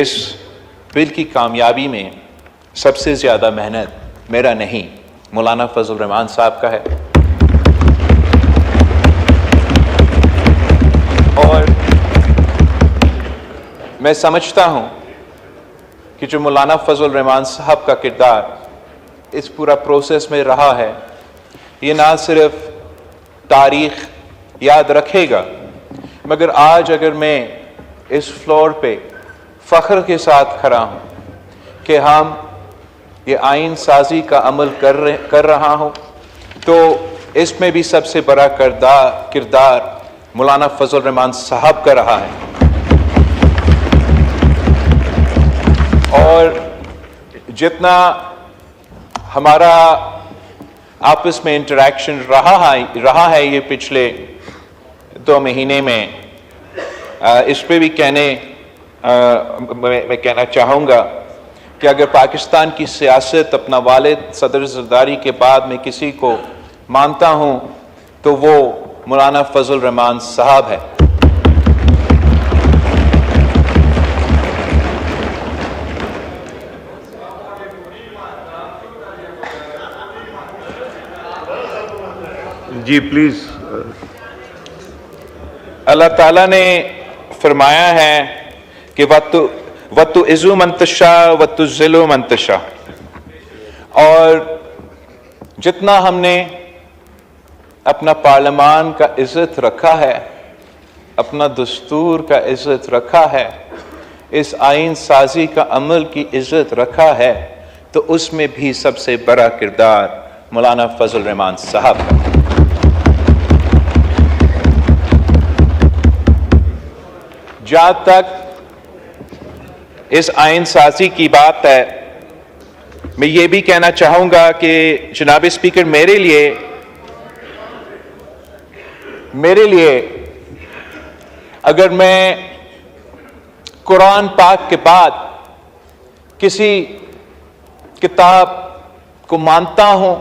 इस बिल की कामयाबी में सबसे ज़्यादा मेहनत मेरा नहीं, मौलाना फजल रहमान साहब का है। और मैं समझता हूँ कि जो मौलाना फजल रहमान साहब का किरदार इस पूरा प्रोसेस में रहा है, ये ना सिर्फ तारीख़ याद रखेगा, मगर आज अगर मैं इस फ्लोर पे फ़ख्र के साथ खड़ा हूँ कि हम ये आइन साजी का अमल कर रहा हूँ, तो इसमें भी सबसे बड़ा किरदार मौलाना फजल रहमान साहब का रहा है। और जितना हमारा आपस में इंटरेक्शन रहा है ये पिछले 2 महीने में, इस पे भी मैं कहना चाहूँगा कि अगर पाकिस्तान की सियासत अपना वालिद सदर ज़रदारी के बाद में किसी को मानता हूँ तो वो मौलाना फजल रहमान साहब है। जी प्लीज। अल्लाह ताला ने फरमाया है कि वत्तु इज़्ज़ु मंतशा वत्तु ज़िल्लु मंतशा, और जितना हमने अपना पार्लियामान का इज़्ज़त रखा है, अपना दस्तूर का इज़्ज़त रखा है, इस आइन साजी का अमल की इज़्ज़त रखा है, तो उसमें भी सबसे बड़ा किरदार मौलाना फजल रहमान साहब का। जहाँ तक इस आइन साजी की बात है, मैं ये भी कहना चाहूँगा कि जनाब स्पीकर, मेरे लिए अगर मैं कुरान पाक के बाद किसी किताब को मानता हूँ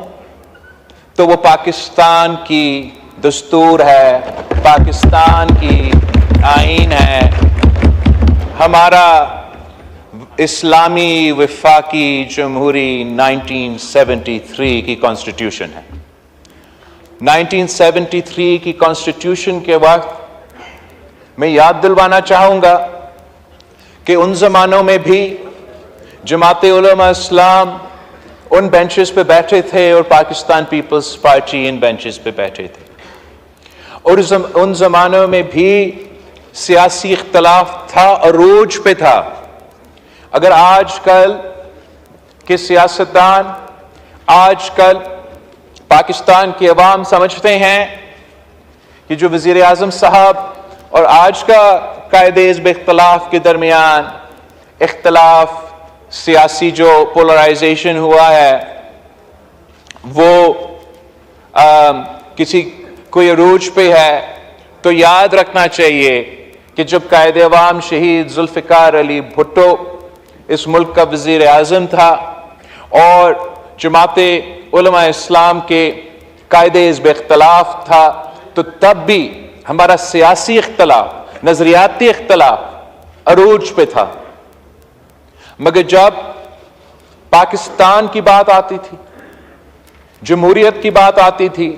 तो वो पाकिस्तान की दस्तूर है, पाकिस्तान की आइन है, हमारा इस्लामी वफाकी जमहूरी 1973 की कॉन्स्टिट्यूशन है। 1973 की कॉन्स्टिट्यूशन के वक्त मैं याद दिलवाना चाहूँगा कि उन ज़मानों में भी जमाते उलमा इस्लाम उन बेंचेस पे बैठे थे और पाकिस्तान पीपल्स पार्टी इन बेंचेस पे बैठे थे, और उन ज़मानों में भी सियासी इख्तलाफ था, अरूज पे था। अगर आजकल के सियासतदान, आजकल पाकिस्तान की अवाम समझते हैं कि जो वज़ीर आज़म साहब और आज का कायदे इख्तलाफ के दरमियान इख्तलाफ सियासी जो पोलराइजेशन हुआ है वो कोई अरूज पे है, तो याद रखना चाहिए कि जब कायदे अवाम शहीद जुल्फ़िकार अली भुट्टो इस मुल्क का वज़ीर आज़म था और जमाते उलमा इस्लाम के कायदे इख्तलाफ था, तो तब भी हमारा सियासी इख्तलाफ, नजरियाती इख्तलाफ अरूज पे था। मगर जब पाकिस्तान की बात आती थी, जमहूरियत की बात आती थी,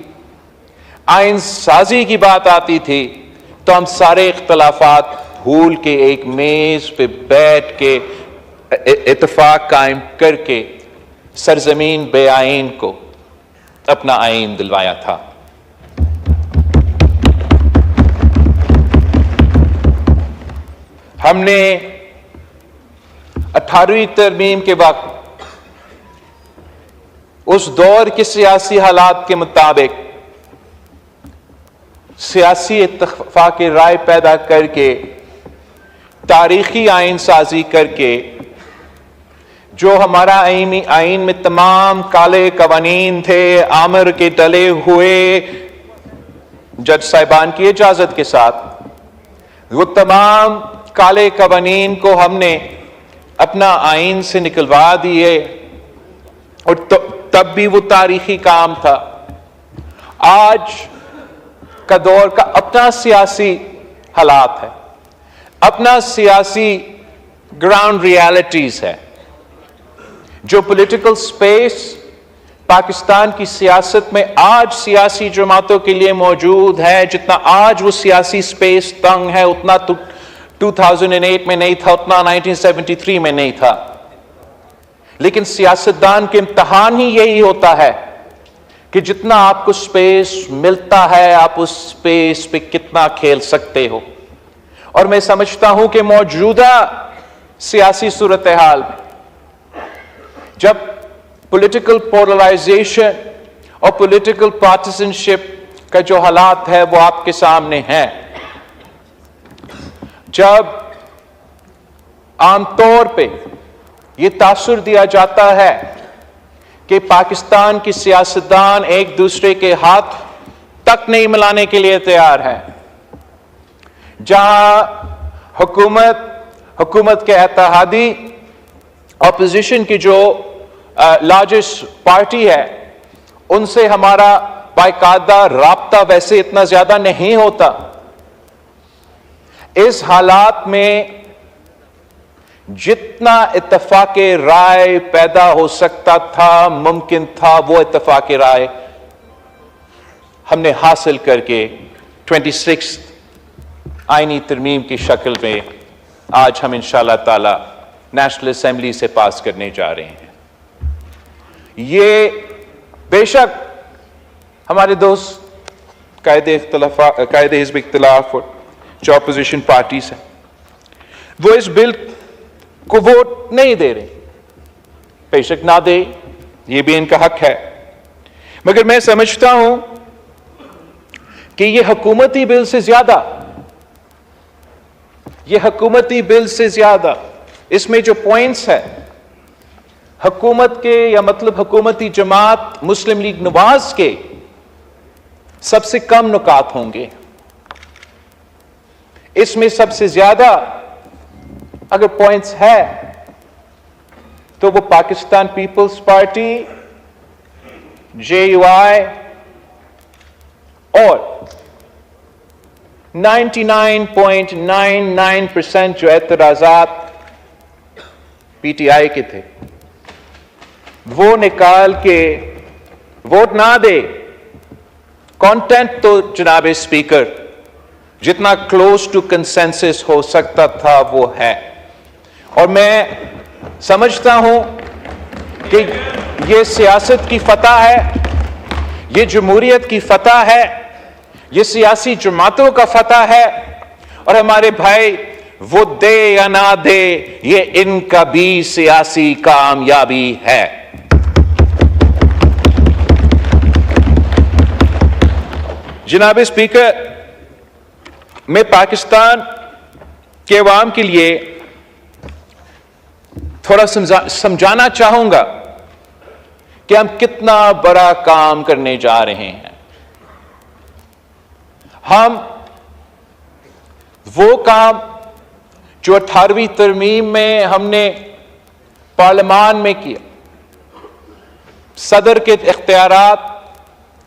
आइन साजी की बात आती थी, तो हम सारे इख्तलाफात भूल के एक मेज पे बैठ के इत्तेफाक कायम करके सरजमीन बे आइन को अपना आइन दिलवाया था। हमने 18वीं तरमीम के वक्त उस दौर के सियासी हालात के मुताबिक सियासी इत्तेफाक राय पैदा करके, तारीखी आइन साजी करके, जो हमारा आइन में तमाम काले कवानीन थे, आमिर के डले हुए जज साहिबान की इजाजत के साथ, वो तमाम काले कवानीन को हमने अपना आइन से निकलवा दिए, और तब भी वो तारीखी काम था। आज का दौर का अपना सियासी हालात है, अपना सियासी ग्राउंड रियलिटीज है। जो पॉलिटिकल स्पेस पाकिस्तान की सियासत में आज सियासी जमातों के लिए मौजूद है, जितना आज वो सियासी स्पेस तंग है, उतना 2008 में नहीं था, उतना 1973 में नहीं था। लेकिन सियासतदान के इम्तिहान ही यही होता है कि जितना आपको स्पेस मिलता है, आप उस स्पेस पे कितना खेल सकते हो। और मैं समझता हूं कि मौजूदा सियासी सूरत हाल में जब पॉलिटिकल पोलराइजेशन और पॉलिटिकल पार्टिसनशिप का जो हालात है वो आपके सामने है, जब आमतौर पे ये तासुर दिया जाता है कि पाकिस्तान की सियासतदान एक दूसरे के हाथ तक नहीं मिलाने के लिए तैयार है, जहां हुकूमत के इत्तेहादी ऑपोजिशन की जो लार्जेस्ट पार्टी है उनसे हमारा बाकायदा राब्ता वैसे इतना ज्यादा नहीं होता। इस हालात में जितना इत्तफाक राय पैदा हो सकता था, मुमकिन था, वो इत्तफाक राय हमने हासिल करके 26 आईनी तरमीम की शक्ल में आज हम इंशाअल्लाह ताला नेशनल असेंबली से पास करने जा रहे हैं। ये बेशक हमारे दोस्त कायदे हिज़्ब इख्तिलाफ और जो अपोजिशन पार्टीज हैं वो इस बिल को वोट नहीं दे रहे, बेशक ना दे, ये भी इनका हक है। मगर मैं समझता हूं कि ये हुकूमती बिल से ज्यादा इसमें जो पॉइंट्स है हुकूमत के, या मतलब हुकूमती जमात मुस्लिम लीग नवाज के सबसे कम नुकात होंगे। इसमें सबसे ज्यादा अगर पॉइंट्स है तो वो पाकिस्तान पीपल्स पार्टी, JUI और 99.99% जो एतराजात PTI के थे वो निकाल के वोट ना दे। कंटेंट तो जनाब स्पीकर जितना क्लोज टू कंसेंसस हो सकता था वो है, और मैं समझता हूं कि ये सियासत की फतह है, ये जमहूरियत की फतह है, ये सियासी जमातों का फतह है। और हमारे भाई वो दे या ना दे, ये इनका भी सियासी कामयाबी है। जनाब स्पीकर, मैं पाकिस्तान के अवाम के लिए थोड़ा समझाना चाहूंगा कि हम कितना बड़ा काम करने जा रहे हैं। हम वो काम जो 18वीं तरमीम में हमने पार्लियामान में किया, सदर के इख्तियारात